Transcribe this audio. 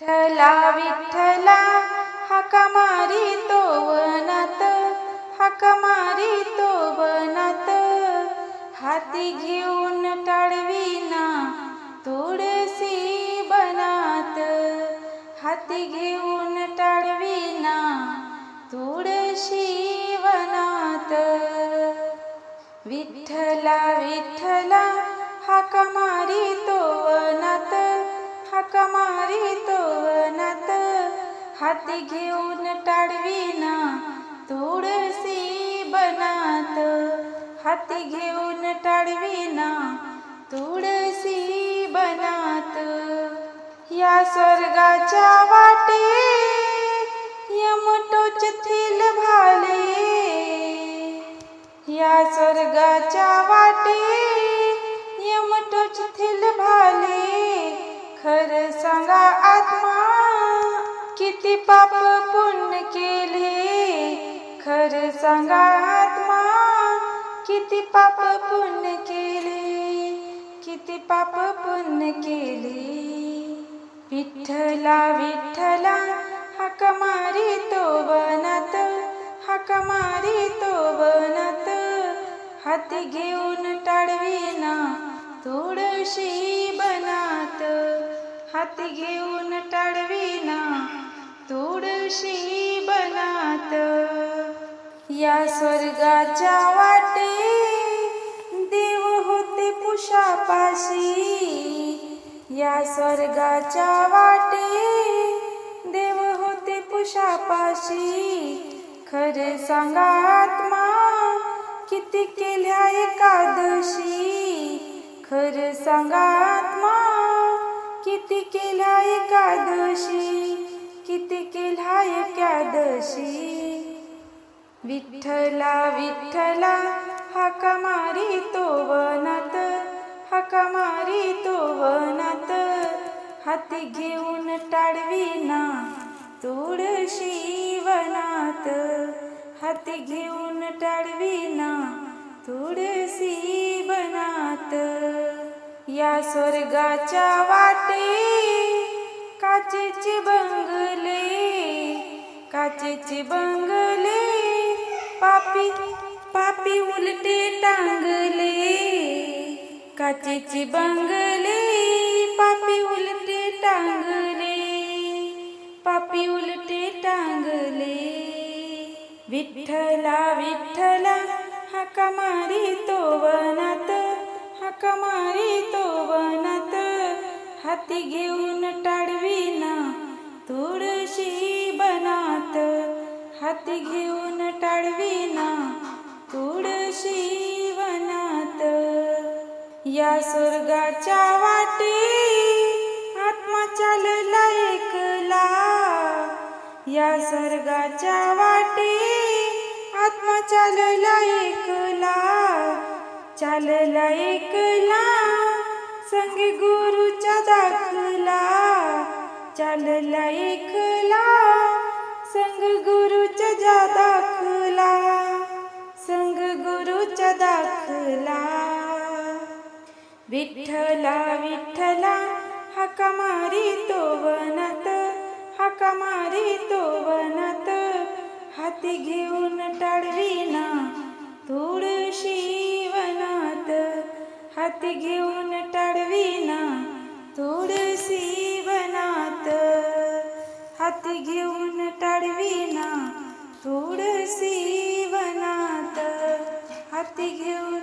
विठ्ठला विठ्ठला हाका मारी तो वनात, हाका मारी तो वनात, हाती घेऊन टाळविना तुळशी बनात, हाती घेऊन टाळविना तुळशी वनात. विठ्ठला विठ्ठला हाका मारी तो वनात, हाका मारी तो वनात, हाती घेऊन टाळविना तुळशी बनात, हाती घेऊन टाळविना तुळशी बनात. या स्वर्गाच्या वाटे यमटोचथील भाले, या स्वर्गाच्या वाटे यमटोचथील भाले, खरं सांगा आत्मा किती पाप पुण्य केले, खरं सांगा आत्मा किती पाप पुण्य केले, किती पाप पुण्य केले. विठ्ठला विठ्ठला हाका मारी तो वनात, हाका मारी तो वनात, हाती घेऊन टाळविना तुळशी बनात, हाती घेऊन टाळविना तुळशी बनात. या स्वर्गाच्या वाटे देव होते पुशापाशी, या स्वर्गाच्या वाटे देव होते पुशापाशी, खरे सांगा आत्मा किती केल्या एकादशी, खरं सांगा आत्मा किती केल्या एकादशी, किती केल्या एकादशी. विठ्ठला विठ्ठला हाका मारी तो वनात, हाका मारी तो वनात, हाती घेऊन टाळविना तुळशी वनात, हाती घेऊन टाळविना तुळशी बनात. या स्वर्गाच्या वाटे काचेचे बंगले, काचेचे बंगले, पापी पापी उलटे टांगले, काचेचे बंगले, पापी उलटे टांगले, पापी उलटे टांगले. विठ्ठला विठ्ठला हाका मारी तो वनात, हाका मारी तो वनात, हाती घेऊन टाळविना तुळशी बनात, हाती घेऊन टाळविना तुळशी वनात. या स्वर्गाच्या वाटे आत्मा चालला एकला, या स्वर्गाच्या वाटे आत्मा चालला एकला, चालला एकला संग गुरुच्या दाखला, चालला एकला संग गुरुच्या दाखला, संग गुरुच्या दाखला. विठ्ठला विठ्ठला हाका मारी तो वनात, हाका मारी तो वनात, हाती घेऊन टाळविना तुळशी वनात, हाती घेऊन टाळविना तुळशी वनात, हाती घेऊन टाळविना तुळशी वनात, हाती घेऊन